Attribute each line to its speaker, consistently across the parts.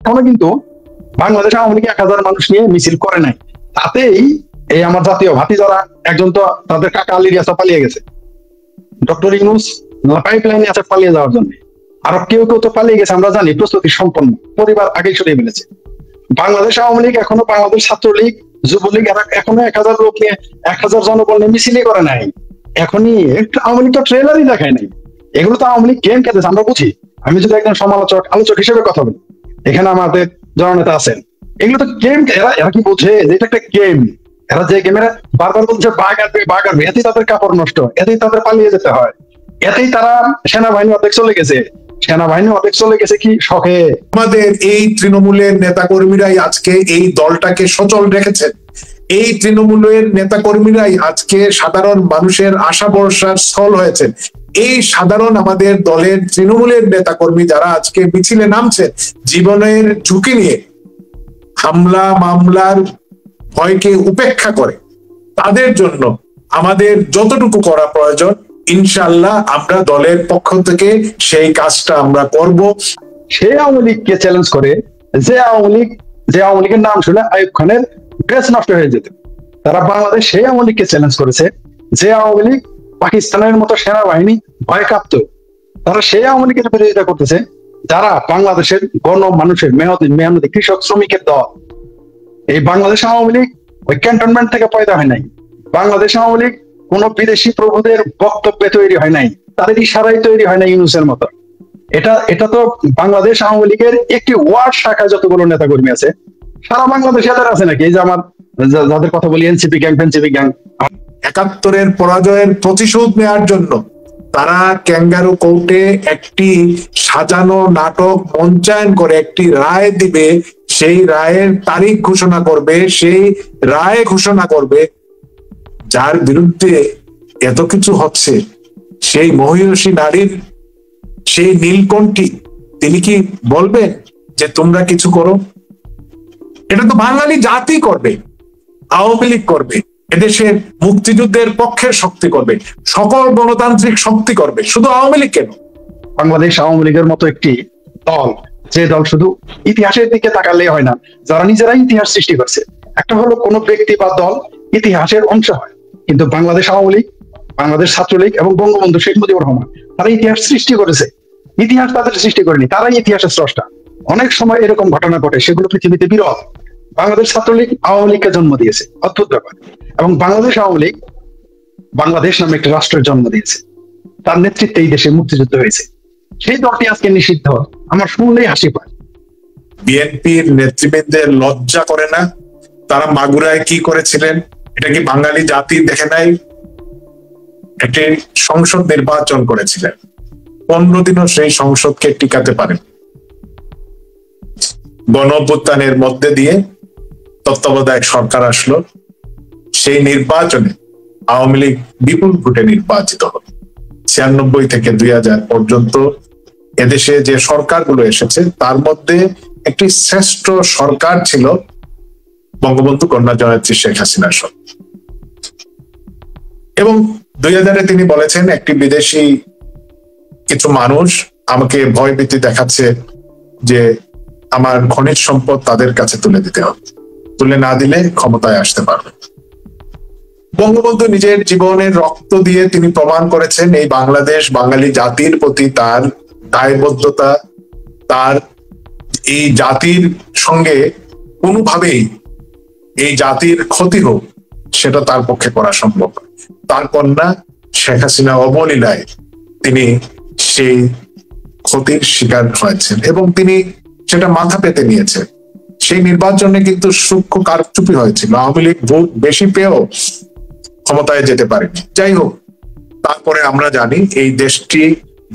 Speaker 1: এখনো কিন্তু বাংলাদেশ আওয়ামী লীগ 1000 মানুষ নিয়ে মিছিল করে নাই। তাতেই এই আমার জাতীয় ভাতি যারা একজন তো তাদের কাকা আলী রিয়াজ পালিয়ে গেছে, ডক্টর ইউনূস পাইপ লাইনে আছে পালিয়ে যাওয়ার জন্য, আরো কেউ কেউ তো পালিয়ে গেছে আমরা জানি, প্রস্তুতি সম্পন্ন, পরিবার আগেই সরিয়ে ফেলেছে। বাংলাদেশ আওয়ামী লীগ এখনো, বাংলাদেশ ছাত্রলীগ, যুবলীগ এরা এখনো 1000 লোক নিয়ে 1000 জনবল নিয়ে মিছিলই করে নাই। এখনই আওয়ামী লীগ তো ট্রেলারই দেখায় নাই। এগুলো তো আওয়ামী লীগ গেম খেলতেছে, আমরা বুঝি। আমি যদি একজন সমালোচক আলোচক হিসেবে কথা বলি, এখানে আমাদের জননেতা আছেন, এগুলো তো গেম। এরা কি বোঝে যে এটা একটা গেম? এরা যে গেমের বারবার বলছে বাঘ আসবে বাঘ আসবে, এতেই তাদের কাপড় নষ্ট, এতেই তাদের পালিয়ে যেতে হয়, এতেই তারা সেনাবাহিনী অর্ধেক চলে গেছে। সেনাবাহিনী অর্ধেক চলে গেছে কি শখে?
Speaker 2: আমাদের এই তৃণমূলের নেতাকর্মীরাই আজকে এই দলটাকে সচল রেখেছেন। এই তৃণমূলের নেতাকর্মীরাই আজকে সাধারণ মানুষের আশা ভরসার স্থল হয়েছেন। এই সাধারণ আমাদের দলের তৃণমূলের নেতাকর্মী যারা আজকে মিছিলে নামছেন জীবনের ঝুঁকি নিয়ে, হামলা মামলার ভয়কে উপেক্ষা করে, তাদের জন্য আমাদের যতটুকু করা প্রয়োজন ইনশাআল্লাহ আমরা দলের পক্ষ থেকে সেই কাজটা আমরা করব।
Speaker 1: সেই আওয়ামী লীগকে চ্যালেঞ্জ করে যে আওয়ামী লীগের নাম শুনে আইয়ুব খানের ড্রেস নষ্ট হয়ে যেত, তারা বাংলাদেশ সেই আওয়ামী লীগকে চ্যালেঞ্জ করেছে যে আওয়ামী লীগ পাকিস্তানের মতো সেনাবাহিনী ভয় কাঁপত। তারা সেই আওয়ামী লীগের বিরোধিতা করতেছে যারা বাংলাদেশের গণ মানুষের মেহনতি কৃষক শ্রমিকের দল। এই বাংলাদেশ আওয়ামী লীগ ওই ক্যান্টনমেন্ট থেকে পয়দা হয় নাই। বাংলাদেশ আওয়ামী লীগ কোন বিদেশি প্রভুদের বক্তব্যে তৈরি হয় নাই, তাদের ইশারায় তৈরি হয় নাই ইউনূসের মতো। এটা তো বাংলাদেশ আওয়ামী লীগের একটি ওয়ার্ড শাখায় যতগুলো নেতাকর্মী আছে সারা বাংলাদেশে এদের আছে নাকি? এই যে আমার যাদের কথা বলি এনসিপি গ্যাং ফেনসিপি গ্যাং,
Speaker 2: 71-এর পরাজয়ের প্রতিশোধ নেওয়ার জন্য তারা ক্যাঙ্গারু কোর্টে একটি সাজানো নাটক মঞ্চায়ন করে একটি রায় দিবে, সেই রায়ের তারিখ ঘোষণা করবে, সেই রায় ঘোষণা করবে যার বিরুদ্ধে এত কিছু হচ্ছে, সেই মহিষী নারীর সেই নীলকণ্ঠী, তিনি কি বলবেন যে তোমরা কিছু করো? এটা তো বাঙালি জাতি করবে, আওয়ামী লীগ করবে, এদেশের মুক্তিযুদ্ধের পক্ষের শক্তি করবে, সকল গণতান্ত্রিক শক্তি করবে, শুধু আওয়ামী লীগ কেন?
Speaker 1: বাংলাদেশ আওয়ামী লীগের মতো একটি দল, যে দল শুধু ইতিহাসের দিকে তাকালে হয় না, যারা নিজেরাই ইতিহাস সৃষ্টি করছে। একটা হলো কোন ব্যক্তি বা দল ইতিহাসের অংশ হয়, কিন্তু বাংলাদেশ আওয়ামী লীগ, বাংলাদেশ ছাত্রলীগ এবং বঙ্গবন্ধু শেখ মুজিবুর রহমান তারা ইতিহাস সৃষ্টি করেছে। ইতিহাস তাদের সৃষ্টি করেনি, তারাই ইতিহাসের স্রষ্টা। অনেক সময় এরকম ঘটনা ঘটে, সেগুলো পৃথিবীতে বিরল। বাংলাদেশ ছাত্রলীগ আওয়ামী লীগকে জন্ম দিয়েছে, অদ্ভুত ব্যাপার। এবং বাংলাদেশ আওয়ামী লীগ বাংলাদেশ নামে একটি রাষ্ট্রের জন্ম দিয়েছে, তার নেতৃত্বে এই দেশে মুক্তিযুদ্ধ হয়েছে। সেই দলটি আজকে নিষিদ্ধ, আমার শুনলেই হাসি পায়।
Speaker 2: বিএনপির নেতৃবৃন্দের লজ্জা করে না? তারা মাগুরায় কি করেছিলেন এটা কি বাঙালি জাতি দেখে নাই? একটি সংসদ নির্বাচন করেছিলেন, 15 দিনও সেই সংসদকে টিকাতে পারেন। গণঅভ্যুত্থানের মধ্যে দিয়ে তত্ত্বাবধায়ক সরকার আসলো, সেই নির্বাচনে আওয়ামী লীগ বিপুল ভোটে নির্বাচিত হল। 96 থেকে 2000 পর্যন্ত এদেশে যে সরকারগুলো এসেছে তার মধ্যে একটি শ্রেষ্ঠ সরকার ছিল বঙ্গবন্ধু কন্যা জয়নেত্রী শেখ হাসিনার সরকার। এবং 2000-এ তিনি বলেছেন একটি বিদেশি কিছু মানুষ আমাকে ভয়ভীতি দেখাচ্ছে যে আমার খনিজ সম্পদ তাদের কাছে তুলে দিতে হবে, তুলে না দিলে ক্ষমতায় আসতে পারবে। বঙ্গবন্ধু নিজের জীবনের রক্ত দিয়ে তিনি প্রমাণ করেছেন এই বাংলাদেশ বাঙালি জাতির প্রতি তার দায়বদ্ধতা, তার এই জাতির সঙ্গে কোনোভাবেই এই জাতির ক্ষতি হোক সেটা তার পক্ষে করা সম্ভব। তার কন্যা শেখ হাসিনা অবলীলায় তিনি সেই ক্ষতির শিকার হয়েছেন এবং তিনি সেটা মাথা পেতে নিয়েছেন। সেই নির্বাচনে কিন্তু সূক্ষ্ম কারচুপি হয়েছিল, আওয়ামী লীগ ভোট বেশি পেয়েও ক্ষমতায় যেতে পারেনি। যাই হোক, তারপরে আমরা জানি এই দেশটি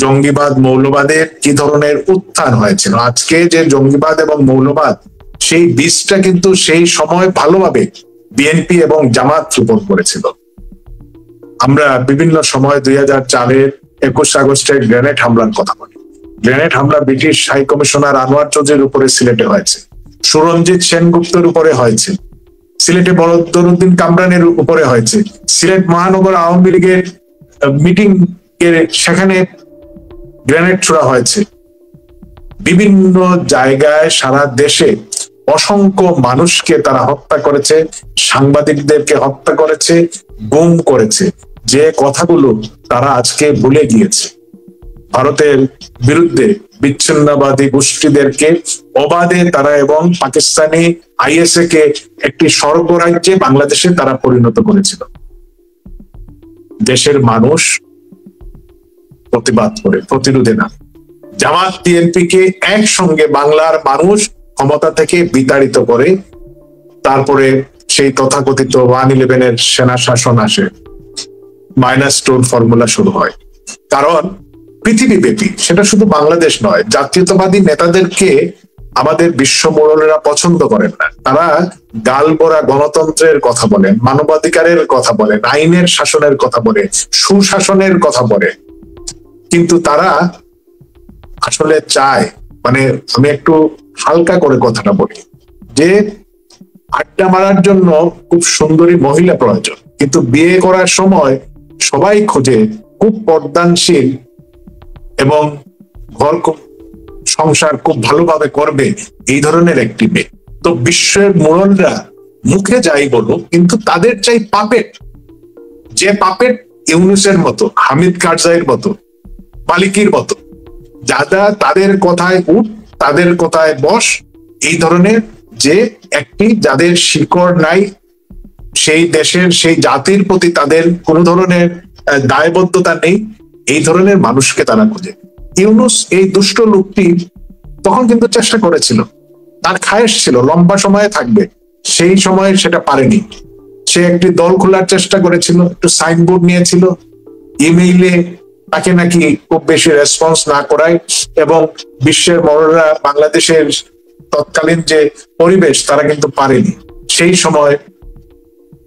Speaker 2: জঙ্গিবাদ মৌলবাদের কি ধরনের উত্থান হয়েছিল। আজকে যে জঙ্গিবাদ এবং মৌলবাদ, সেই বীজটা কিন্তু সেই সময় ভালোভাবে বিএনপি এবং জামাত রোপণ করেছিল। আমরা বিভিন্ন সময় 2004-এর 21 আগস্টের গ্রেনেড হামলার কথা বলি। গ্রেনেড হামলা ব্রিটিশ হাই কমিশনার আনোয়ার চৌধুরীর উপরে সিলেটে হয়েছে, সুরঞ্জিত সেনগুপ্তের উপরে হয়েছে, সিলেটে বদরুদ্দিন কামরানের উপরে হয়েছে, সিলেট মহানগর আওয়ামী লীগের মিটিং এর সেখানে গ্রেনেড ছোড়া হয়েছে। বিভিন্ন জায়গায় সারা দেশে অসংখ্য মানুষকে তারা হত্যা করেছে, সাংবাদিকদেরকে হত্যা করেছে, গুম করেছে, যে কথাগুলো তারা আজকে ভুলে গিয়েছে। ভারতের বিরুদ্ধে বিচ্ছিন্নবাদী গোষ্ঠীদেরকে অবাধে তারা এবং পাকিস্তানি আইএসএ কে একটি স্বর্গরাজ্যে বাংলাদেশে তারা পরিণত করেছিল। দেশের মানুষ প্রতিবাদ করে, প্রতিরোধে না। জামাত বিএনপি কে একসঙ্গে বাংলার মানুষ ক্ষমতা থেকে বিতাড়িত করে, তারপরে সেই তথাকথিত 111 সেনা শাসন আসে, -2 ফর্মুলা শুরু হয়। কারণ পৃথিবীব্যাপী, সেটা শুধু বাংলাদেশ নয়, জাতীয়তাবাদী নেতাদেরকে আমাদের বিশ্ব মোড়লেরা পছন্দ করেন না। তারা গালবরা গণতন্ত্রের কথা বলেন, মানবাধিকারের কথা বলেন, আইনের শাসনের কথা বলে, সুশাসনের কথা বলে, কিন্তু তারা আসলে চায়, মানে আমি একটু হালকা করে কথাটা বলি, যে আড্ডা মারার জন্য খুব সুন্দরী মহিলা প্রয়োজন, কিন্তু বিয়ে করার সময় সবাই খোঁজে খুব পর্দানশীল এবং ঘর সংসার খুব ভালোভাবে করবে এই ধরনের একটি মেয়ে। তো বিশ্বের মোড়লরা মুখে যাই বলো, কিন্তু তাদের চাই পাপেট, যে পাপেট ইউনুসের মতো, হামিদ কারজাইয়ের মতো, মালিকির মতো, যারা তাদের কথায় উঠ, তাদের কথায় বস, এই ধরনের, যে একটি যাদের শিকড় নাই, সেই দেশের সেই জাতির প্রতি তাদের কোন ধরনের দায়বদ্ধতা নেই, এই ধরনের মানুষকে তারা খুঁজে। ইউনুস এই দুষ্ট লোকটি তখন কিন্তু চেষ্টা করেছিল, তার খায়েশ ছিল লম্বা সময়ে থাকবে, সেই সময়ে সেটা পারেনি। সে একটি দল খোলার চেষ্টা করেছিল, একটু সাইনবোর্ড নিয়েছিল, ইমেইলে তাকে নাকি খুব বেশি রেসপন্স না করায়, এবং বিশ্বের বড়রা বাংলাদেশের তৎকালীন যে পরিবেশ তারা কিন্তু পারেনি। সেই সময়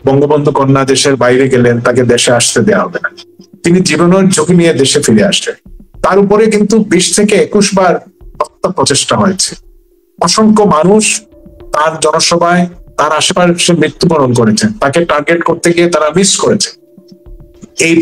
Speaker 2: বঙ্গবন্ধু কন্যা দেশের বাইরে গেলেন, তাকে দেশে আসতে দেওয়া হবে না, তিনি জীবনের ঝুঁকি নিয়ে দেশে ফিরে আসলেন। তার উপরে কিন্তু 20 থেকে 21 বার হত্যা প্রচেষ্টা হয়েছে। অসংখ্য মানুষ তার জনসভায়, তার আশেপাশে মৃত্যুবরণ করেছেন, তাকে টার্গেট করতে গিয়ে তারা মিস করেছে। এই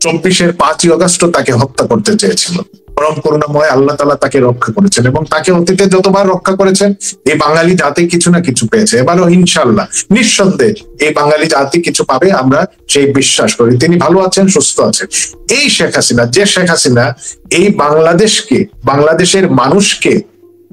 Speaker 2: 24-এর 5ই আগস্ট তাকে হত্যা করতে চেয়েছিল, পরম করুণাময় আল্লাহ তাআলা তাকে রক্ষা করেছেন, এবং তাকে অতীতে যতবার রক্ষা করেছেন এই বাঙালি জাতি কিছু না কিছু পেয়েছে। এবারও ইনশাআল্লাহ নিঃসন্দেহে এই বাঙালি জাতি কিছু পাবে, আমরা সেই বিশ্বাস করি। তিনি ভালো আছেন, সুস্থ আছেন। এই শেখ হাসিনা, যে শেখ হাসিনা এই বাংলাদেশকে, বাংলাদেশের মানুষকে,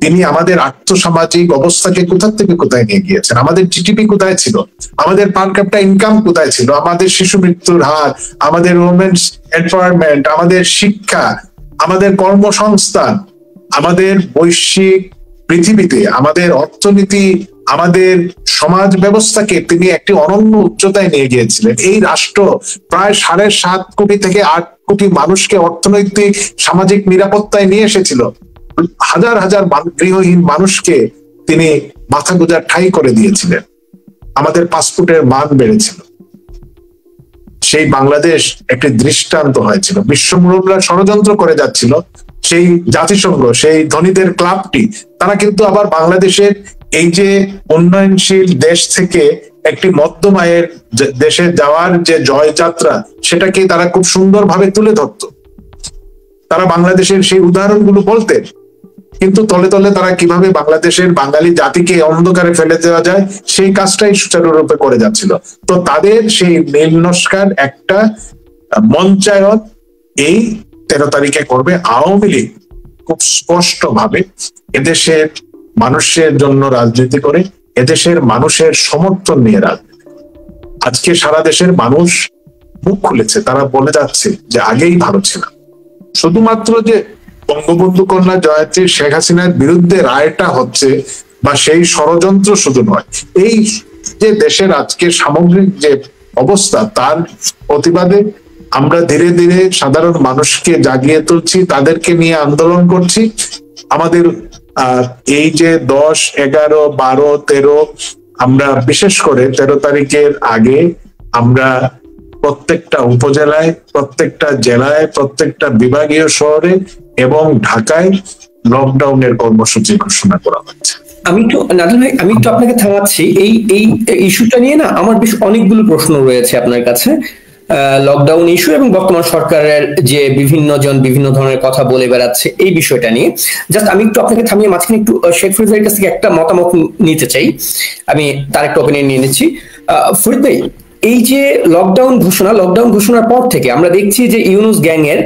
Speaker 2: তিনি আমাদের আর্থসামাজিক অবস্থাকে কোথা থেকে কোথায় নিয়ে গিয়েছেন, আমাদের জিডিপি কোথায় ছিল, আমাদের পার ক্যাপিটা ইনকাম কোথায় ছিল, আমাদের শিশু মৃত্যুর হার, আমাদের ওমেন্স এমপাওয়ারমেন্ট, আমাদের শিক্ষা, আমাদের কর্মসংস্থান, আমাদের বৈশ্বিক পৃথিবীতে আমাদের অর্থনীতি, আমাদের সমাজ ব্যবস্থাকে তিনি একটি অনন্য উচ্চতায় নিয়ে গিয়েছিলেন। এই রাষ্ট্র প্রায় 7.5 কোটি থেকে 8 কোটি মানুষকে অর্থনৈতিক সামাজিক নিরাপত্তায় নিয়ে এসেছিল। হাজার হাজার গৃহহীন মানুষকে তিনি মাথা গোঁজার ঠাঁই করে দিয়েছিলেন। আমাদের পাসপোর্টের মান বেড়েছিল। সেই বাংলাদেশ একটি দৃষ্টান্ত হয়েছিল। বিশ্বমূলকরা ষড়যন্ত্র করে যাচ্ছিল, সেই জাতিসংঘ, সেই ধনীদের ক্লাবটি, তারা কিন্তু আবার বাংলাদেশের এই যে উন্নয়নশীল দেশ থেকে একটি মধ্যম আয়ের দেশে যাওয়ার যে জয়যাত্রা, সেটাকে তারা খুব সুন্দরভাবে তুলে ধরত। তারা বাংলাদেশের সেই উদাহরণগুলো বলতেন, কিন্তু তলে তলে তারা কিভাবে বাংলাদেশের বাঙালি জাতিকে অন্ধকারে ফেলে দেওয়া যায় সেই কাজটাই সুচারুরূপে করে যাচ্ছিল। তো তাদের সেই নীলনস্কার একটা মঞ্চায়ন এই 13 তারিখে করবে আওয়ামী লীগ। খুব স্পষ্ট ভাবে এদেশের মানুষের জন্য রাজনীতি করে, এদেশের মানুষের সমর্থন নিয়ে রাজনীতি। আজকে সারা দেশের মানুষ মুখ খুলেছে, তারা বলে যাচ্ছে যে আগেই ভালো ছিল। শুধুমাত্র যে বঙ্গবন্ধু কন্যা জয়ত্রী শেখ হাসিনার বিরুদ্ধে রায়টা হচ্ছে বা সেই ষড়যন্ত্র শুধু নয়, এই যে দেশের আজকে সামগ্রিক যে অবস্থা, তার প্রতিবাদে আমরা ধীরে ধীরে সাধারণ মানুষকে জাগিয়ে তুলছি, তাদেরকে নিয়ে আন্দোলন করছি। আমাদের এই যে 10, 11, 12, 13, আমরা বিশেষ করে 13 তারিখের আগে আমরা প্রত্যেকটা উপজেলায়, প্রত্যেকটা জেলায়, প্রত্যেকটা বিভাগীয় শহরে এবং ঢাকায় লকডাউনের কর্মসূচি ঘোষণা করা হচ্ছে।
Speaker 3: আমি তো নাদিল ভাই, আমি তো আপনাকে থামাচ্ছি। এই ইস্যুটা নিয়ে না আমার বেশ অনেকগুলো প্রশ্ন রয়েছে আপনার কাছে। লকডাউন ইস্যু এবং বর্তমান সরকারের যে বিভিন্ন জন বিভিন্ন ধরনের কথা বলে বেড়াচ্ছে এই বিষয়টা নিয়ে জাস্ট আমি একটু আপনাকে থামিয়ে মাঝখানে একটু শেখ ফরিদের কাছ থেকে একটা মতামত নিতে চাই। আমি তার একটা ওপিনিয়ন নিয়ে নিচ্ছি। ফরিদ ভাই, এই যে লকডাউন ঘোষণার পর থেকে আমরা দেখছি যে ইউনুস গ্যাং এর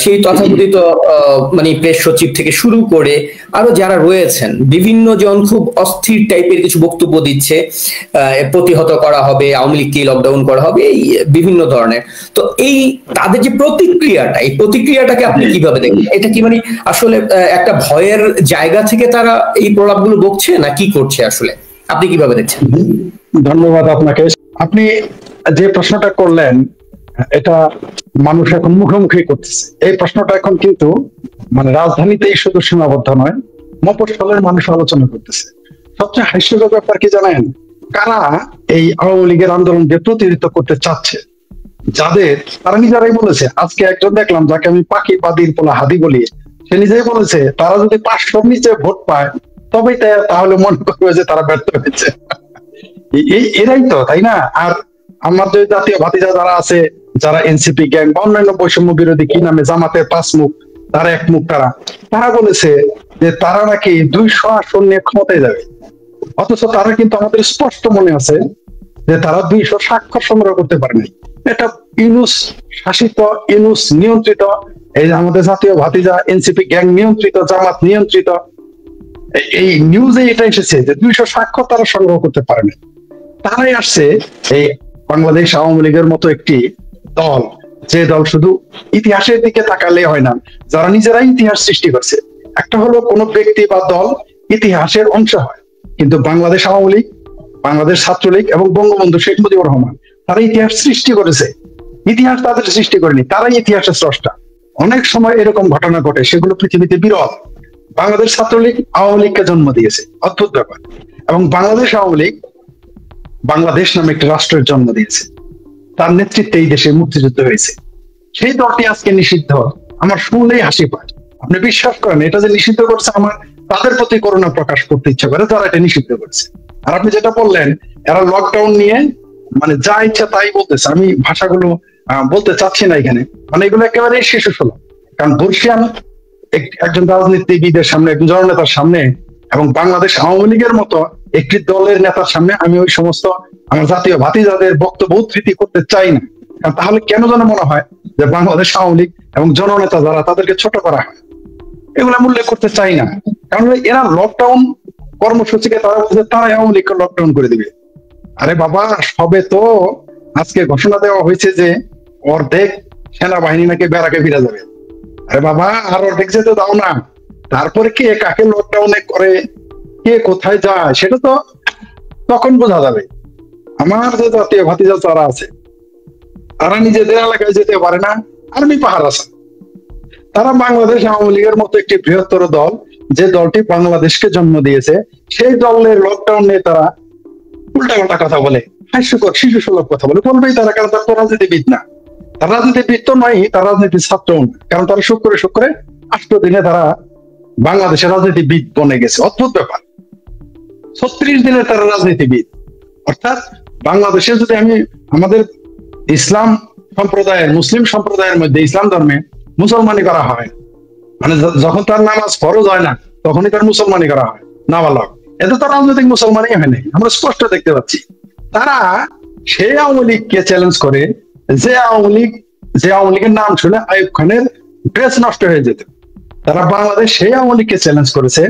Speaker 3: সেই তথাকথিত মানে প্রেস সচিব থেকে শুরু করে আরো যারা রয়েছেন বিভিন্ন জন খুব অস্থির টাইপের কিছু বক্তব্য দিচ্ছে, প্রতিহত করা হবে, আওয়ামী লীগকে লকডাউন করা হবে, এই বিভিন্ন ধরনের। তো এই তাদের যে এই প্রতিক্রিয়াটাকে আপনি কিভাবে দেখেন? এটা কি মানে আসলে একটা ভয়ের জায়গা থেকে তারা এই প্রলাপগুলো বকছে না কি করছে, আসলে আপনি কিভাবে দেখছেন?
Speaker 1: ধন্যবাদ আপনাকে। আপনি যে প্রশ্নটা করলেন এটা মানুষ এখন মুখোমুখি করতেছে। এই প্রশ্নটা এখন কিন্তু মানে রাজধানীতেই শুধু সীমাবদ্ধ নয়, মফস্বলের মানুষ আলোচনা করতেছে। সবচেয়ে হাস্যকর ব্যাপার কি জানেন? কারা এই আওয়ামী লীগের আন্দোলনকে প্রতিহত করতে চাচ্ছে, যাদের তারা নিজেরাই বলেছে। আজকে একজন দেখলাম যাকে আমি পাখি বাদির পোলা হাদি বলি, সে নিজেই বলেছে তারা যদি 500-র নিচে ভোট পায় তবেই তাহলে মনে করবে যে তারা ব্যর্থ হয়েছে। এরাই তো, তাই না? আর আমার যে জাতীয় ভাতিজা যারা আছে, যারা এনসিপি গ্যাং বা অন্যান্য বৈষম্য বিরোধী কি নামে জামাতের 5 মুখ, তারা 1 মুখ, তারা বলেছে যে তারা নাকি 200 আসন নিয়ে ক্ষমতায় যাবে। অথচ তারা কিন্তু আমাদের স্পষ্ট মনে আছে যে তারা 200 স্বাক্ষর সংগ্রহ করতে পারেনি। এটা ইউনুস শাসিত, ইউনুস নিয়ন্ত্রিত, এই আমাদের জাতীয় ভাতিজা এনসিপি গ্যাং নিয়ন্ত্রিত, জামাত নিয়ন্ত্রিত। এই নিউজে এটা এসেছে যে 200 স্বাক্ষর তারা সংগ্রহ করতে পারেনি। তারাই আসছে এই বাংলাদেশ আওয়ামী লীগের মতো একটি দল, যে দল শুধু ইতিহাসের দিকে তাকালে হয় না, যারা নিজেরাই ইতিহাস সৃষ্টি করছে। একটা হলো কোন ব্যক্তি বা দল ইতিহাসের অংশ হয়, কিন্তু বাংলাদেশ আওয়ামী লীগ, বাংলাদেশ ছাত্রলীগ এবং বঙ্গবন্ধু শেখ মুজিবুর রহমান তারা ইতিহাস সৃষ্টি করেছে। ইতিহাস তাদের সৃষ্টি করেনি, তারাই ইতিহাসের স্রষ্টা। অনেক সময় এরকম ঘটনা ঘটে, সেগুলো পৃথিবীতে বিরল। বাংলাদেশ ছাত্রলীগ আওয়ামী লীগকে জন্ম দিয়েছে, অদ্ভুত ব্যাপার। এবং বাংলাদেশ আওয়ামী লীগ বাংলাদেশ নামে একটি রাষ্ট্রের জন্ম দিয়েছে, তার নেতৃত্বে এই দেশে মুক্তিযুদ্ধ হয়েছে। সেই দলটি আজকে নিষিদ্ধ, আমার শুনলেই হাসি পায়। আপনি বিশ্বাস করেন এটা যে নিষিদ্ধ করছে, আমার তাদের প্রতি করুণা প্রকাশ করতে ইচ্ছা করে যারা এটা নিষিদ্ধ করছে। আর আপনি যেটা বললেন, এরা লকডাউন নিয়ে মানে যা ইচ্ছা তাই বলতেছে, আমি ভাষাগুলো বলতে চাচ্ছি না এখানে, মানে এগুলো একেবারেই শিশু সুলভ। কারণ বর্ষিয়ান একজন রাজনীতিবিদের সামনে, একজন জননেতার সামনে এবং বাংলাদেশ আওয়ামী লীগের মতো একটি দলের নেতার সামনে আমি ওই সমস্ত আমার জাতীয় ভাতিজাদের বক্তব্য উদ্ধৃতি করতে চাই না। কারণ তাহলে কেন যেন মনে হয় যে বাংলাদেশ আওয়ামী লীগ এবং জননেতা যারা, তাদেরকে ছোট করা হয়। এগুলা উল্লেখ করতে চাই না, কারণ এরা লকডাউন কর্মসূচিকে তারা বলছে তারাই আওয়ামী লীগকে লকডাউন করে দিবে। আরে বাবা, সবে তো আজকে ঘোষণা দেওয়া হয়েছে যে অর্ধেক সেনাবাহিনী নাকি ব্যারাকে ফিরে যাবে। আরে বাবা, আর অর্ধেক যেতে দাও না। তারপরে কে কাকে লকডাউনে করে, কে কোথায় যায়, সেটা তো তখন বোঝা যাবে। আমার যে জাতীয় ভাতিজা যারা আছে, তারা নিজেদের এলাকায় যেতে পারে না, আর্মি পাহাড় আছে। তারা বাংলাদেশ আওয়ামী লীগের মতো একটি বৃহত্তর দল, যে দলটি বাংলাদেশকে জন্ম দিয়েছে, সেই দলের লকডাউন নিয়ে তারা উল্টাপাল্টা কথা বলে, হাস্যকর শিশু সুলভ কথা বলবেই তারা। কারণ তারা তো রাজনীতিবিদ না, তারা রাজনীতিবিদ তো নয়, তারা রাজনীতির ছাত্র না। কারণ তারা শুক্রে 8 দিনে তারা বাংলাদেশের রাজনীতিবিদ বনে গেছে। অদ্ভুত ব্যাপার, 36 দিনে তারা রাজনীতিবিদ। অর্থাৎ বাংলাদেশে যদি আমি আমাদের ইসলাম সম্প্রদায়ের, মুসলিম সম্প্রদায়ের মধ্যে ইসলাম ধর্মে মুসলমানি করা হয়, মানে যখন তার নামাজ ফরজ হয় না তখনই তার মুসলমানি করা হয়, নাবালক। এতে তো রাজনৈতিক মুসলমানই হয় নাই, আমরা স্পষ্ট দেখতে পাচ্ছি। তারা সেই আওয়ামী লীগকে চ্যালেঞ্জ করে, যে আওয়ামী লীগের নাম শুনে আইয়ুব খানের ড্রেস নষ্ট হয়ে যেত। তারা বাংলাদেশ সেই আওয়ামী লীগকে চ্যালেঞ্জ করেছে,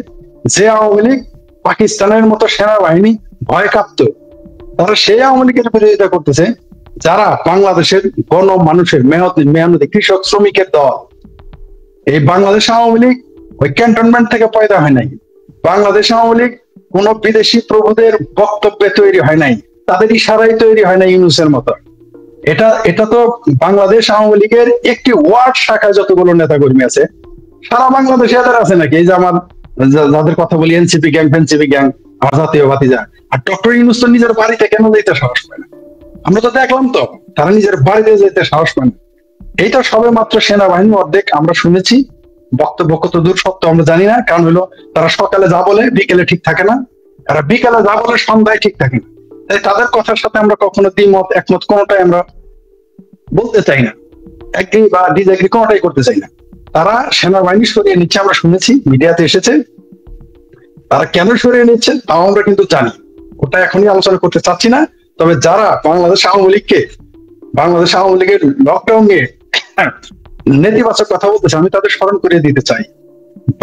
Speaker 1: যে আওয়ামী লীগ পাকিস্তানের মতো সেনাবাহিনী ভয় কাঁপত। তারা সেই আওয়ামী লীগের বিরোধিতা করতেছে, যারা বাংলাদেশের গণ মানুষের মেহনতি কৃষক শ্রমিকের দল। এই বাংলাদেশ আওয়ামী লীগ ওই ক্যান্টনমেন্ট থেকে পয়দা হয় নাই। বাংলাদেশ আওয়ামী লীগ কোন বিদেশি প্রভুদের বক্তব্যে তৈরি হয় নাই, তাদের ইশারায় তৈরি হয় নাই ইউনূসের মতো। এটা তো বাংলাদেশ আওয়ামী লীগের একটি ওয়ার্ড শাখায় যতগুলো নেতা কর্মী আছে, সারা বাংলাদেশে এদের আছে নাকি? এই যে আমার যাদের কথা বলি, এনসিপি গ্যাং, ফেনসিপি গ্যাং, আমার জাতীয় ভাতিজা। আর ডক্টর ইউনূস তো নিজের বাড়িতে কেন যেতে সাহস পায় না? আমরা তো দেখলাম তো, তারা নিজের বাড়িতে যেতে সাহস পায় না। এইটা সবে মাত্র সেনাবাহিনী অর্ধেক আমরা শুনেছি, বক্তব্য কত দূর সত্য আমরা জানি না। কারণ হলো তারা সকালে যা বলে বিকেলে ঠিক থাকে না, তারা বিকেলে যা বলে সন্ধ্যায় ঠিক থাকে না। তাই তাদের কথার সাথে আমরা কখনো দ্বিমত একমত কোনোটাই আমরা বলতে চাই না, এগ্রি বা ডিসএগ্রি কোনটাই করতে চাই না। তারা সেনাবাহিনী সরিয়ে নিচ্ছে, আমরা শুনেছি, মিডিয়াতে এসেছে। তারা কেন সরিয়ে নিচ্ছে তাও আমরা কিন্তু জানি, ওটা এখনই আলোচনা করতে চাচ্ছি না। তবে যারা বাংলাদেশ আওয়ামী লীগের লকডাউন নিয়ে নেতিবাচক কথা বলতেছে, আমি তাদের স্মরণ করিয়ে দিতে চাই,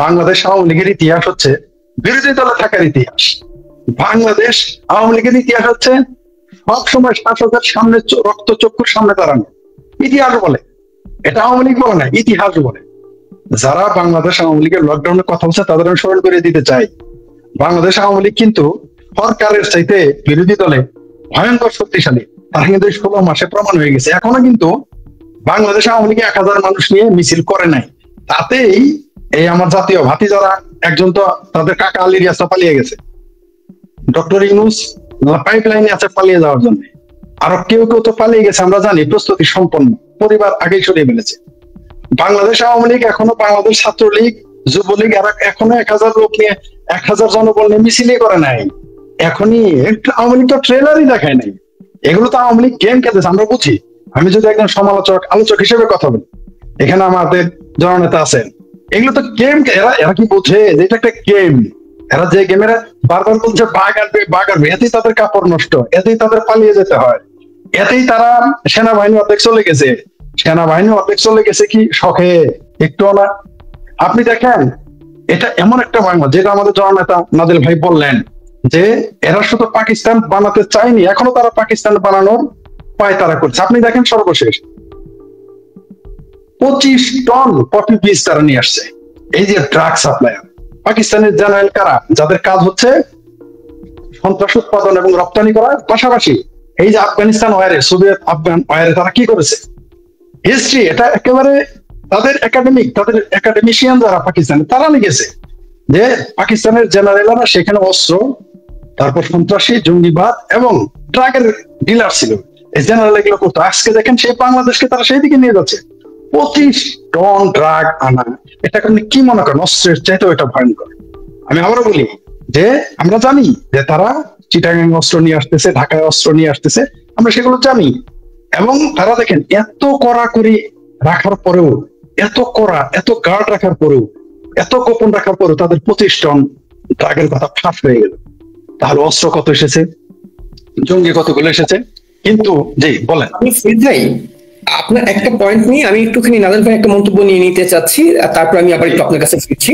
Speaker 1: বাংলাদেশ আওয়ামী লীগের ইতিহাস হচ্ছে বিরোধী দলে থাকার ইতিহাস। বাংলাদেশ আওয়ামী লীগের ইতিহাস হচ্ছে সবসময় শাসকের সামনে রক্ত চক্ষুর সামনে দাঁড়ানো। ইতিহাস বলে, এটা আওয়ামী লীগ বলে না, ইতিহাস বলে। যারা বাংলাদেশ আওয়ামী লীগের লকডাউনের কথা বলছে তাদের আমি স্মরণ করে দিতে চাই, বাংলাদেশ আওয়ামী লীগ কিন্তু সরকারের চাইতে বিরোধী দলে ভয়ঙ্কর শক্তিশালী। তারা কিন্তু 16 মাসে প্রমাণ হয়ে গেছে। এখনো কিন্তু বাংলাদেশ আওয়ামী লীগ 1000 মানুষ নিয়ে মিছিল করে নাই। তাতেই এই আমার জাতীয় ভাতি যারা, একজন তো তাদের কাকা আলী রিয়াসা পালিয়ে গেছে, ডক্টর ইউনূস পাইপলাইনে আছে পালিয়ে যাওয়ার জন্য, আরো কেউ কেউ তো পালিয়ে গেছে, আমরা জানি, প্রস্তুতি সম্পন্ন, পরিবার আগেই সরিয়ে ফেলেছে। বাংলাদেশ আওয়ামী লীগ এখনো, বাংলাদেশ ছাত্রলীগ, যুবলীগ এরা এখনো 1000 লোক নিয়ে, 1000 জনবল নিয়ে মিছিলই করে নাই। এখনই আওয়ামী লীগ তো ট্রেলারই দেখায় নাই। এগুলো তো আওয়ামী লীগ গেম খেলতেছে, আমরা বুঝি। আমি যদি একজন আলোচক হিসেবে কথা বলি, এখানে আমাদের জননেতা আছেন, এগুলো তো গেম। এরা কি বোঝে যে এটা একটা গেম? এরা যে গেমের বারবার বলছে বাঘ আসবে, এতেই তাদের কাপড় নষ্ট, এতেই তাদের পালিয়ে যেতে হয়, এতেই তারা সেনাবাহিনী অর্ধেক চলে গেছে কি শখে, একটু না। আপনি দেখেন, এটা এমন একটা বাংলা, যেটা আমাদের জননেতা নাদিল ভাই বললেন যে এরা শুধু পাকিস্তান বানাতে চায়নি, এখনো তারা পাকিস্তান বানানোর পায় তারা করছে। আপনি দেখেন, সর্বশেষ 25 টন পপি বীজ তারা নিয়ে আসছে। এই যে ড্রাগ সাপ্লায়ার, পাকিস্তানের জেনারেল কারা, যাদের কাজ হচ্ছে সন্ত্রাস উৎপাদন এবং রপ্তানি করার পাশাপাশি এই যে আফগানিস্তান ওয়ারে, সোভিয়েত আফগান ওয়ারে তারা কি করেছে, হিস্ট্রি, এটা একেবারে তাদের একাডেমিশিয়ান যারা পাকিস্তানে, তারা লিখেছে যে পাকিস্তানের জেনারেলরা সেখানে অস্ত্র, তারপর সন্ত্রাসী, জঙ্গিবাদ এবং ড্রাগের ডিলার ছিল। এই জেনারেল এগুলো করতো। আজকে দেখেন সেই বাংলাদেশকে তারা সেই দিকে নিয়ে যাচ্ছে। 25 টন ড্রাগ আনা, এটা কি মনে করেন অস্ত্রের চাইতেও এটা ভয়ঙ্কর? আমি আবারও বলি যে আমরা জানি যে তারা চিটাগাং অস্ত্র নিয়ে আসতেছে, ঢাকায় অস্ত্র নিয়ে আসতেছে, আমরা সেগুলো জানি। এবং তারা দেখেন এত কড়াকড়ি রাখার পরেও, এত গার্ড রাখার পরেও, এত গোপন রাখার পরেও তাদের 25 টন ড্রাগের কথা ফাঁস হয়ে গেল। তাহলে অস্ত্র কত এসেছে, জঙ্গি কতগুলো এসেছে? কিন্তু জি বলেন।
Speaker 3: ভাই, আপনার একটা পয়েন্ট নিয়ে আমি একটুখানি নাদান ভাই একটা মন্তব্য নিয়ে নিতে চাচ্ছি, তারপর আমি আবার একটু আপনার কাছে ফিরছি।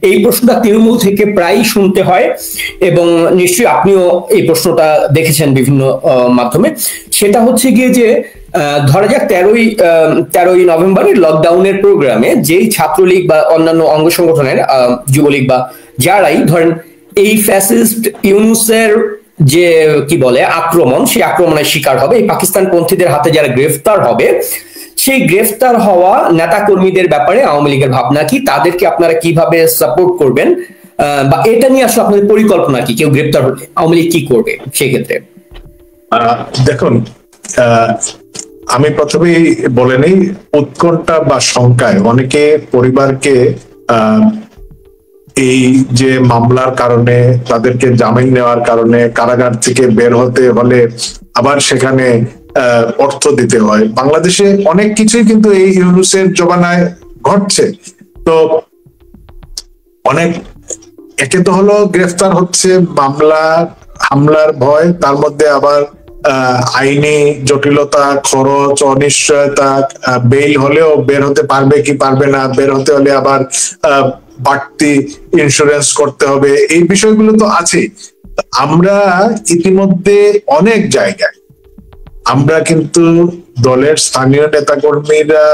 Speaker 3: এই প্রশ্নটা তৃণমূল থেকে প্রায় শুনতে হয় এবং নিশ্চয়ই আপনিও এই প্রশ্নটা দেখেছেন বিভিন্ন মাধ্যমে। সেটা হচ্ছে গিয়ে যে ধরা যাক 13ই নভেম্বরের লকডাউনের প্রোগ্রামে যেই ছাত্রলীগ বা অন্যান্য অঙ্গ সংগঠনের যুবলীগ বা যারাই ধরেন এই ফ্যাসিস্ট ইউনূসের যে কি বলে আক্রমণ, সেই আক্রমণের শিকার হবে, এই পাকিস্তান পন্থীদের হাতে যারা গ্রেফতার হবে, সেই গ্রেফতার হওয়া নেতা কর্মীদের ব্যাপারে আওয়ামী লীগের ভাবনা কি, তাদেরকে আপনারা কিভাবে সাপোর্ট করবেন, বা এটা নিয়ে আসলে আপনাদের পরিকল্পনা কি? কেউ গ্রেফতার হলে আওয়ামী লীগ কি করবে সেই ক্ষেত্রে?
Speaker 2: দেখুন, আমি প্রথমেই বলে নেই, উৎকণ্ঠা বা শঙ্কায় অনেকে পরিবারকে এই যে মামলার কারণে, তাদেরকে জামিন নেওয়ার কারণে কারাগার থেকে বের হতে হলে আবার সেখানে অর্থ দিতে হয়। বাংলাদেশে অনেক কিছুই কিন্তু এই ইউনূসের জমানায় ঘটছে। তো অনেক, একে তো হলো গ্রেফতার হচ্ছে, হামলার ভয়, তার মধ্যে আবার আইনি জটিলতা, খরচ, অনিশ্চয়তা, বেইল হলেও বের হতে পারবে কি পারবে না, বের হতে হলে আবার বাড়তি ইন্স্যুরেন্স করতে হবে, এই বিষয়গুলো তো আছে। আমরা ইতিমধ্যে অনেক জায়গায় আমরা কিন্তু দলের স্থানীয় নেতাকর্মীরা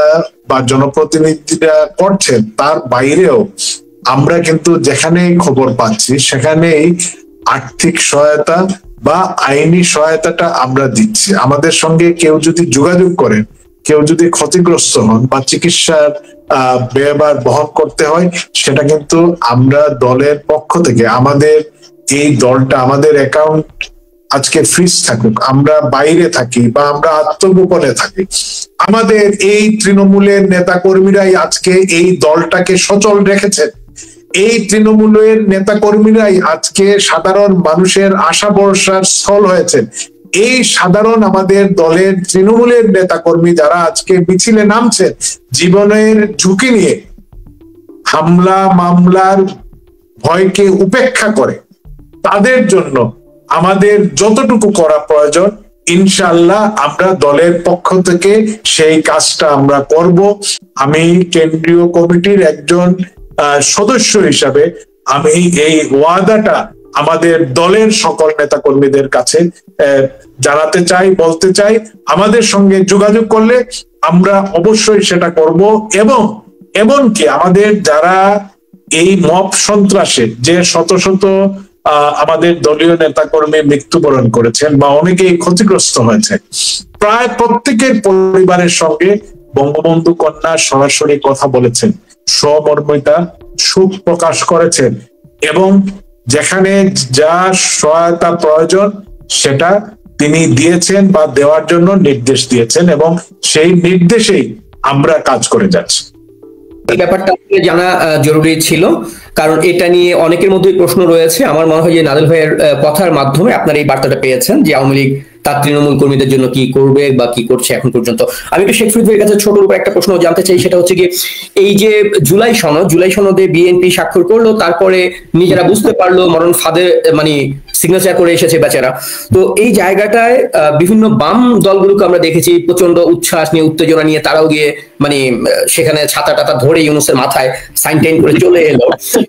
Speaker 2: বা জনপ্রতিনিধিরা করছেন, তার বাইরেও আমরা কিন্তু যেখানেই খবর পাচ্ছি সেখানেই আর্থিক সহায়তা বা আইনি সহায়তাটা আমরা দিচ্ছি। আমাদের সঙ্গে কেউ যদি যোগাযোগ করেন, কেউ যদি ক্ষতিগ্রস্ত হন বা চিকিৎসার ব্যয়ভার বহন করতে হয়, সেটা কিন্তু আমরা দলের পক্ষ থেকে, আমাদের এই দলটা, আমাদের অ্যাকাউন্ট আজকে ফ্রিজ থাকুক, আমরা বাইরে থাকি বা আমরা আত্মগোপনে থাকি, আমাদের এই তৃণমূলের নেতা কর্মীরাই আজকে এই দলটাকে সচল রেখেছেন। এই তৃণমূলের নেতা কর্মীরাই আজকে সাধারণ মানুষের আশা ভরসার স্থল হয়েছেন। এই সাধারণ আমাদের দলের তৃণমূলের নেতাকর্মী যারা আজকে মিছিলে নামছেন জীবনের ঝুঁকি নিয়ে, হামলা মামলার ভয়কে উপেক্ষা করে, তাদের জন্য আমাদের যতটুকু করা প্রয়োজন ইনশাআল্লাহ আমরা দলের পক্ষ থেকে সেই কাজটা আমরা করব। আমি কেন্দ্রীয় কমিটির একজন সদস্য হিসাবে আমি এই ওয়াদাটা আমাদের দলের সকল নেতাকর্মীদের কাছে জানাতে চাই, বলতে চাই। আমাদের সঙ্গে যোগাযোগ করলে আমরা অবশ্যই সেটা করব। এবং এমনকি আমাদের যারা এই মব সন্ত্রাসে যে শত শত আমাদের দলীয় নেতাকর্মী মৃত্যুবরণ করেছেন বা অনেকেই ক্ষতিগ্রস্ত হয়েছে, প্রায় প্রত্যেকের পরিবারের সঙ্গে বঙ্গবন্ধু কন্যা সরাসরি কথা বলেছেন, সমর্মিতা সুখ প্রকাশ করেছেন এবং যেখানে যা সহায়তা প্রয়োজন সেটা তিনি দিয়েছেন বা দেওয়ার জন্য নির্দেশ দিয়েছেন এবং সেই নির্দেশেই আমরা কাজ করে যাচ্ছি।
Speaker 3: এই ব্যাপারটা জানা জরুরি ছিল, কারণ এটা নিয়ে অনেকের মধ্যেই প্রশ্ন রয়েছে। আমার মনে হয় যে নাদিল ভাইয়ের কথার মাধ্যমে আপনারা এই বার্তাটা পেয়েছেন যে আওয়ামী লীগ তার তৃণমূল কর্মীদের জন্য কি করবে বা কি করছে এখন পর্যন্ত। আমি একটু শেখ ফরিদ ভাইয়ের কাছে ছোট উপর একটা প্রশ্ন জানতে চাই, সেটা হচ্ছে কি এই যে জুলাই সনদে বিএনপি স্বাক্ষর করলো, তারপরে নিজেরা বুঝতে পারলো মরণ ফাঁদে মানে সিগনেচার করে এসেছে বেচারা। তো এই জায়গাটায় বিভিন্ন বাম দলগুলোকে আমরা দেখেছি প্রচন্ড উচ্ছ্বাস নিয়ে উত্তেজনা নিয়ে তারাও গিয়ে মানে সেখানে ছাতা টাতা ধরে ইউনূসের মাথায় সাইন টাইন করে চলে এলো।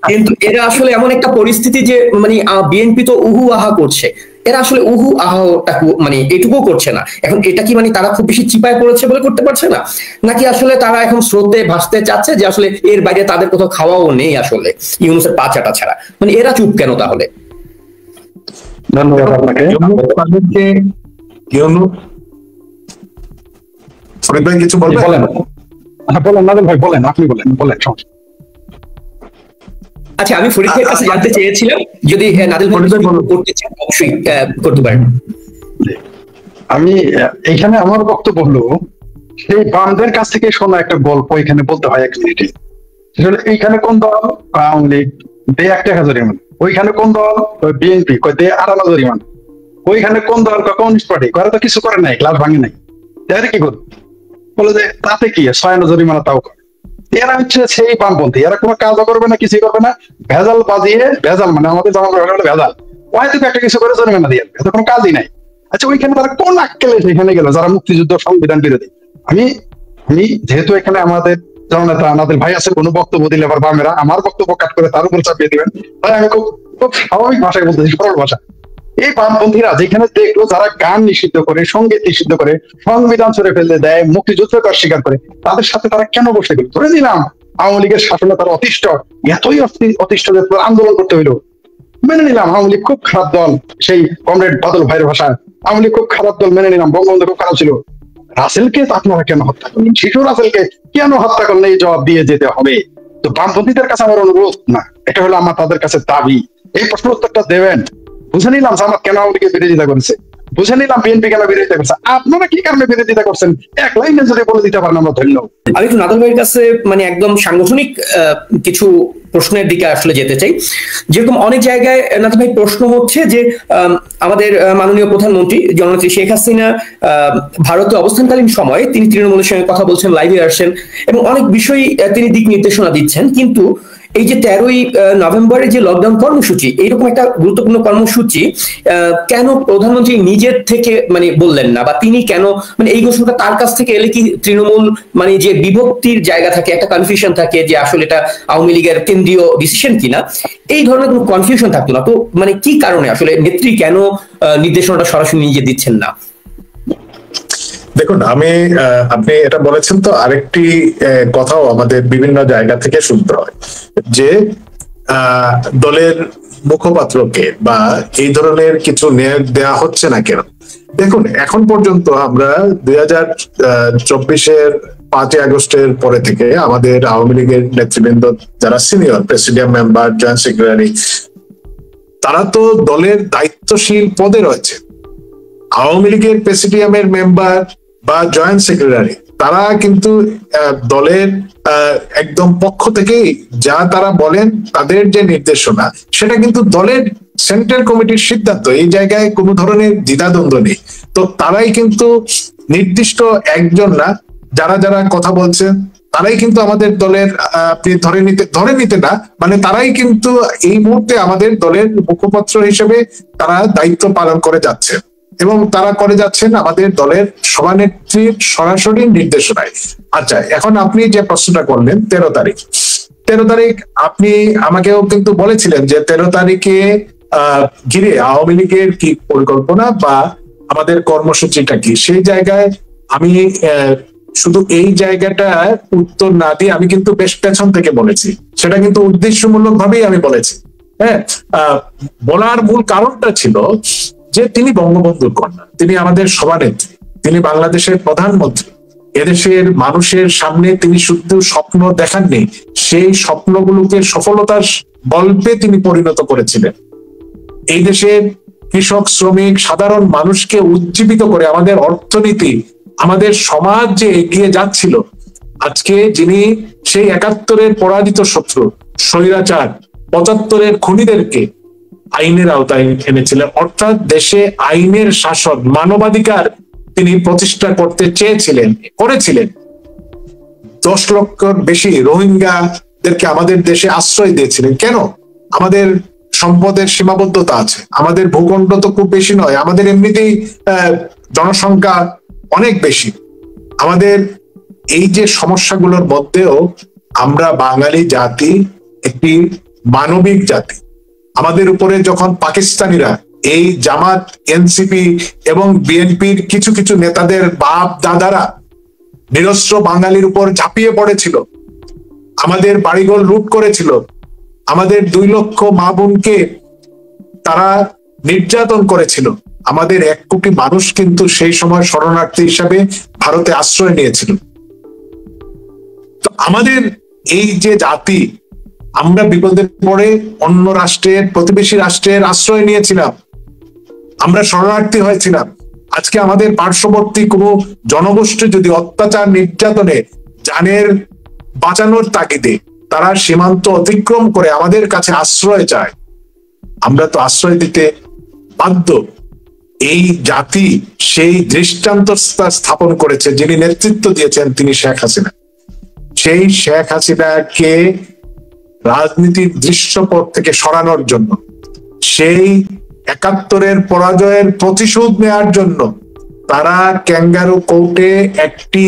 Speaker 3: কিন্তু এরা আসলে এমন একটা পরিস্থিতি যে মানে বিএনপি তো উহু আহা করছে, এরা আসলে উহু আহাটাকু মানে এটুকু করছে না। এখন এটা কি মানে তারা খুব বেশি চিপায় পড়েছে বলে করতে পারছে না, নাকি আসলে তারা এখন স্রোতে ভাসতে চাচ্ছে যে আসলে এর বাইরে তাদের কোথাও খাওয়াও নেই আসলে ইউনূসের পা চাটা ছাড়া? মানে এরা চুপ কেন তাহলে?
Speaker 1: ধন্যবাদ আপনাকে।
Speaker 2: ফরিদ ভাই কিছু বলবেন?
Speaker 1: বলেন, বলেন নাদিল ভাই, বলেন, আপনি বলেন।
Speaker 3: আচ্ছা, আমি ফরিদ ভাইয়ের কাছে জানতে চেয়েছিলাম যদি নাদিল ভাই করতে চান অবশ্যই করতে পারেন।
Speaker 1: আমি এইখানে আমার বক্তব্য হলো সেই বামদের কাছ থেকে শোনা একটা গল্প এখানে বলতে হয় 1 মিনিটে। এইখানে কোন দল? আওয়ামী লীগ, দে 1,000 জরিমানা। ওইখানে কোন দল? বিএনপি, দে 2,500 জরিমানা। ওইখানে কোন দল? কমিউনিস্ট পার্টি, করে তো কিছু করে নাই, ক্লাস ভাঙে নাই, তাহলে কি করবে? বলে যে তাতে কি 6,000 জরিমানা তাও করে। এরা হচ্ছে সেই বামপন্থী, এরা কোনো কাজও করবে না, কিছুই করবে না, ভেজাল বাজিয়ে, ভেজাল মানে আমাদের যেমন ভেজাল, ওই থেকে একটা কিছু করে জরিমানা দিয়ে এত কোনো কাজই নাই। আচ্ছা, ওইখানে তারা কোন আক্কেলে সেখানে গেল যারা মুক্তিযুদ্ধ সংবিধান বিরোধী? আমি যেহেতু এখানে আমাদের জননেতা নাদিল ভাই আছে, কোনো বক্তব্য দিলে আবার বামেরা আমার বক্তব্য কাট করে তার উপর চাপিয়ে দিবেন, তাই আমি খুব স্বাভাবিক ভাষায় বলতেছি, সরল ভাষা। এই বামপন্থীরা যেখানে দেখলো যারা গান নিষিদ্ধ করে, সঙ্গীত নিষিদ্ধ করে, সংবিধান ছড়ে ফেলতে দেয়, মুক্তিযুদ্ধকে অস্বীকার করে, তাদের সাথে তারা কেন বসে গেল? ধরে নিলাম আওয়ামী লীগের শাসনে তারা অতিষ্ঠ, এতই অতিষ্ঠ যে আন্দোলন করতে হইলো, মেনে নিলাম আওয়ামী লীগ খুব খারাপ দল, সেই কমরেড বাদল ভাইয়ের ভাষায় আওয়ামী লীগ খুব খারাপ দল, মেনে নিলাম, বঙ্গবন্ধু খুব খারাপ ছিল। রাসেলকে আপনারা কেন হত্যা করলেন? শিশু রাসেলকে কেন হত্যা করলেন? এই জবাব দিয়ে যেতে হবে। তো বামপন্থীদের কাছে আমার অনুরোধ না, এটা হলো আমার তাদের কাছে দাবি, এই প্রশ্ন উত্তরটা দেবেন। বুঝে নিলাম জামাত কেন আওয়ামী লীগের বিরোধিতা করেছে, বুঝে নিলাম বিএনপি কেন বিরোধিতা করছে, আপনারা কি কারণে বিরোধিতা করছেন এক লাইনে যদি বলে দিতে পারেন আমরা ধন্য।
Speaker 3: আমি একটু নাদিল ভাইয়ের কাছে মানে একদম সাংগঠনিক কিছু প্রশ্নের দিকে আসলে যেতে চাই। যেরকম অনেক জায়গায় নাদিল ভাই প্রশ্ন হচ্ছে যে আমাদের মাননীয় প্রধানমন্ত্রী জননেত্রী শেখ হাসিনা ভারতে অবস্থানকালীন সময়ে তিনি তৃণমূলের সঙ্গে কথা বলছেন, লাইভে আসছেন এবং অনেক বিষয় তিনি দিক নির্দেশনা দিচ্ছেন, কিন্তু এই যে 13ই নভেম্বরে যে লকডাউন কর্মসূচি, এইরকম একটা গুরুত্বপূর্ণ কর্মসূচি কেন প্রধানমন্ত্রী নিজের থেকে মানে বললেন না, বা তিনি কেন মানে এই ঘোষণাটা তার কাছ থেকে এলে কি তৃণমূল মানে যে বিভক্তির জায়গা থাকে, একটা কনফিউশন থাকে যে আসলে এটা আওয়ামী লীগের কেন্দ্রীয় ডিসিশন কিনা, এই ধরনের কোনো কনফিউশন থাকতো না? তো মানে কি কারণে আসলে নেত্রী কেন নির্দেশনাটা সরাসরি নিজে দিচ্ছেন না?
Speaker 2: দেখুন, আপনি এটা বলেছেন, তো আরেকটি কথাও আমাদের বিভিন্ন জায়গা থেকে শুনতে হয় যে দলের মুখপাত্রকে বা এই ধরনের কিছু নিয়োগ দেওয়া হচ্ছে না কেন। দেখুন, এখন পর্যন্ত আমরা 2024-এর 5ই আগস্টের পরে থেকে আমাদের আওয়ামী লীগের নেতৃবৃন্দ যারা senior presidium member, joint secretary, তারা তো দলের দায়িত্বশীল পদে রয়েছে। আওয়ামী লীগের প্রেসিডিয়ামের মেম্বার বা জয়েন্ট সেক্রেটারি তারা কিন্তু দলের একদম পক্ষ থেকেই যা তারা বলেন, তাদের যে নির্দেশনা, সেটা কিন্তু দলের সেন্ট্রাল কমিটির সিদ্ধান্ত। এই জায়গায় কোনো ধরনের দ্বিধাদ্বন্দ্ব নেই। তো তারাই কিন্তু নির্দিষ্ট একজন না, যারা যারা কথা বলছেন তারাই কিন্তু আমাদের দলের আপনি ধরে নিতে না, মানে তারাই কিন্তু এই মুহূর্তে আমাদের দলের মুখপাত্র হিসেবে তারা দায়িত্ব পালন করে যাচ্ছে, এবং তারা করে যাচ্ছেন আমাদের দলের সভানেত্রীর সরাসরি নির্দেশনায়। আচ্ছা, এখন আপনি যে প্রশ্নটা করলেন 13 তারিখ আপনি আমাকেও কিন্তু বলেছিলেন যে 13 তারিখে ঘিরে আওয়ামী লীগের কি পরিকল্পনা বা আমাদের কর্মসূচিটা কি। সেই জায়গায় আমি শুধু এই জায়গাটা উত্তর না দিয়ে আমি কিন্তু বেশ পেছন থেকে বলেছি, সেটা কিন্তু উদ্দেশ্যমূলক ভাবেই আমি বলেছি। হ্যাঁ, বলার মূল কারণটা ছিল যে তিনি বঙ্গবন্ধুর কন্যা, তিনি আমাদের সভানেত্রী, তিনি বাংলাদেশের প্রধানমন্ত্রী। এদেশের মানুষের সামনে তিনি শুধু স্বপ্ন দেখাননি, সেই স্বপ্নগুলোকে সফলতার গল্পে তিনি পরিণত করেছিলেন। এই দেশের কৃষক, শ্রমিক, সাধারণ মানুষকে উজ্জীবিত করে আমাদের অর্থনীতি, আমাদের সমাজ যে এগিয়ে যাচ্ছিল, আজকে যিনি সেই 71-এর পরাজিত শত্রু স্বৈরাচার, 75-এর খুনিদেরকে আইনের আওতায় এনেছিলেন, অর্থাৎ দেশে আইনের শাসন, মানবাধিকার তিনি প্রতিষ্ঠা করতে চেয়েছিলেন, করেছিলেন। 10 লক্ষর বেশি রোহিঙ্গাদেরকে আমাদের দেশে আশ্রয় দিয়েছিলেন। কেন? আমাদের সম্পদের সীমাবদ্ধতা আছে, আমাদের ভূখণ্ড তো খুব বেশি নয়, আমাদের এমনিতেই জনসংখ্যা অনেক বেশি। আমাদের এই যে সমস্যাগুলোর মধ্যেও আমরা বাঙালি জাতি একটি মানবিক জাতি। আমাদের উপরে যখন পাকিস্তানিরা, এই জামাত, এনসিপি এবং বিএনপির কিছু কিছু নেতাদের বাপ দাদারা নিরস্ত্র বাঙালির উপর ঝাঁপিয়ে পড়েছিল, আমাদের বাড়িঘর লুট করেছিল, আমাদের 2 লক্ষ মা বোনকে তারা নির্যাতন করেছিল, আমাদের 1 কোটি মানুষ কিন্তু সেই সময় শরণার্থী হিসাবে ভারতে আশ্রয় নিয়েছিল। তো আমাদের এই যে জাতি, আমরা বিপদে পড়ে অন্য রাষ্ট্রের, প্রতিবেশী রাষ্ট্রের আশ্রয় নিয়েছিলাম, আমরা শরণার্থী হয়েছিলাম। আজকে আমাদের পার্শ্ববর্তী কোনো জনগোষ্ঠী যদি অত্যাচার, নির্যাতনে জানের বাঁচানোর তাগিদে তারা সীমান্ত অতিক্রম করে আমাদের কাছে আশ্রয় চায়, আমরা তো আশ্রয় দিতে বাধ্য। এই জাতি সেই দৃষ্টান্ত স্থাপন করেছে, যিনি নেতৃত্ব দিয়েছেন তিনি শেখ হাসিনা। সেই শেখ হাসিনাকে রাজনীতির দৃশ্যপট থেকে সরানোর জন্য, সেই 71-এর পরাজয়ের প্রতিশোধ নেওয়ার জন্য তারা ক্যাঙ্গারু কোর্টে একটি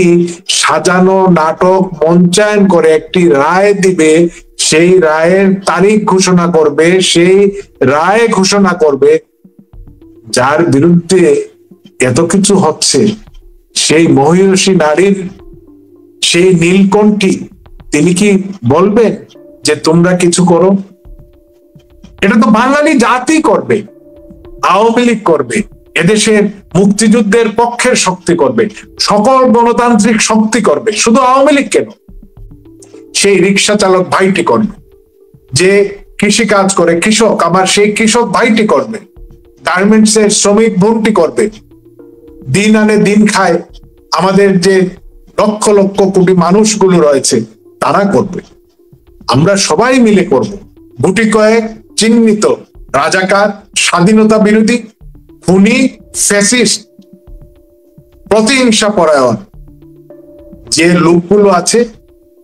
Speaker 2: সাজানো নাটক মঞ্চায়ন করে একটি রায় দিবে, সেই রায়ের তারিখ ঘোষণা করবে, সেই রায় ঘোষণা করবে। যার বিরুদ্ধে এত কিছু হচ্ছে, সেই মহিষী নারীর সেই নীলকণ্ঠী, তিনি কি বলবেন যে তোমরা কিছু করো? এটা তো বাঙালি জাতি করবে, আওয়ামী লীগ করবে, এদেশের মুক্তিযুদ্ধের পক্ষের শক্তি করবে, সকল গণতান্ত্রিক শক্তি করবে। শুধু আওয়ামী লীগ কেন, সেই রিক্সা চালক ভাইটি করবে, যে কৃষি কাজ করে কৃষক, আমার সেই কৃষক ভাইটি করবে, গার্মেন্টস এর শ্রমিক বোনটি করবে, দিন আনে দিন খায় আমাদের যে লক্ষ লক্ষ কোটি মানুষগুলো রয়েছে তারা করবে। আমরা সবাই মিলে করব। গুটি কয়েক চিহ্নিত রাজাকার, স্বাধীনতা বিরোধী, খুনি, ফ্যাসিস্ট, প্রতিহিংসা পরায়ণ যে লোকগুলো আছে,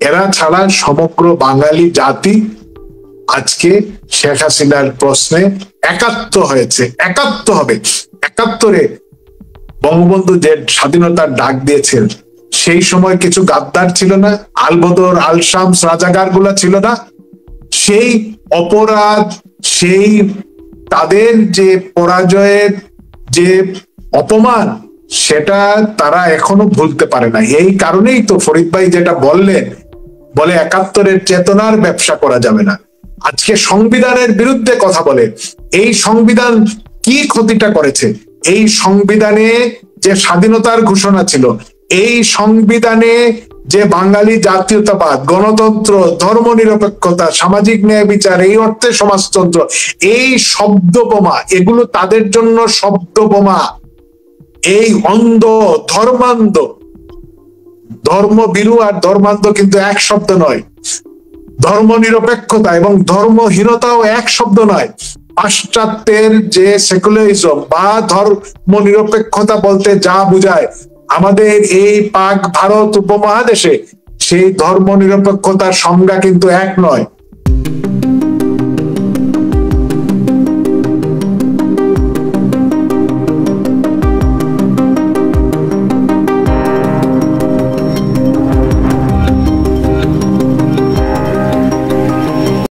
Speaker 2: এরা ছাড়া সমগ্র বাঙালি জাতি আজকে শেখ হাসিনার প্রশ্নে একাত্ম হয়েছে, একাত্ম হবে। 71-এ বঙ্গবন্ধু যে স্বাধীনতার ডাক দিয়েছেন, সেই সময় কিছু গাদ্দার ছিল না, আলবদর, আল শামস, রাজাকার গুলা ছিল না? সেই অপরাধ, সেই তাদের যে পরাজয়ের যে অপমান, সেটা তারা এখনো ভুলতে পারে না। এই কারণেই তো ফরিদ ভাই যেটা বললেন, বলে 71-এর চেতনার ব্যবসা করা যাবে না। আজকে সংবিধানের বিরুদ্ধে কথা বলে। এই সংবিধান কি ক্ষতিটা করেছে? এই সংবিধানে যে স্বাধীনতার ঘোষণা ছিল, এই সংবিধানে যে বাঙালি জাতীয়তাবাদ, গণতন্ত্র, ধর্মনিরপেক্ষতা, সামাজিক ন্যায় বিচার, এই অর্থে সমাজতন্ত্র, এই শব্দ বোমা, এগুলো তাদের জন্য শব্দ বোমা। এই অন্ধ, ধর্মান্ধ ধর্মভীরু আর ধর্মান্ধ কিন্তু এক শব্দ নয়। ধর্ম নিরপেক্ষতা এবং ধর্মহীনতাও এক শব্দ নয়। পাশ্চাত্যের যে সেকুলারিজম বা ধর্ম নিরপেক্ষতা বলতে যা বোঝায়, আমাদের এই পাক ভারত উপমহাদেশে সেই ধর্ম নিরপেক্ষতার সংজ্ঞা কিন্তু এক নয়।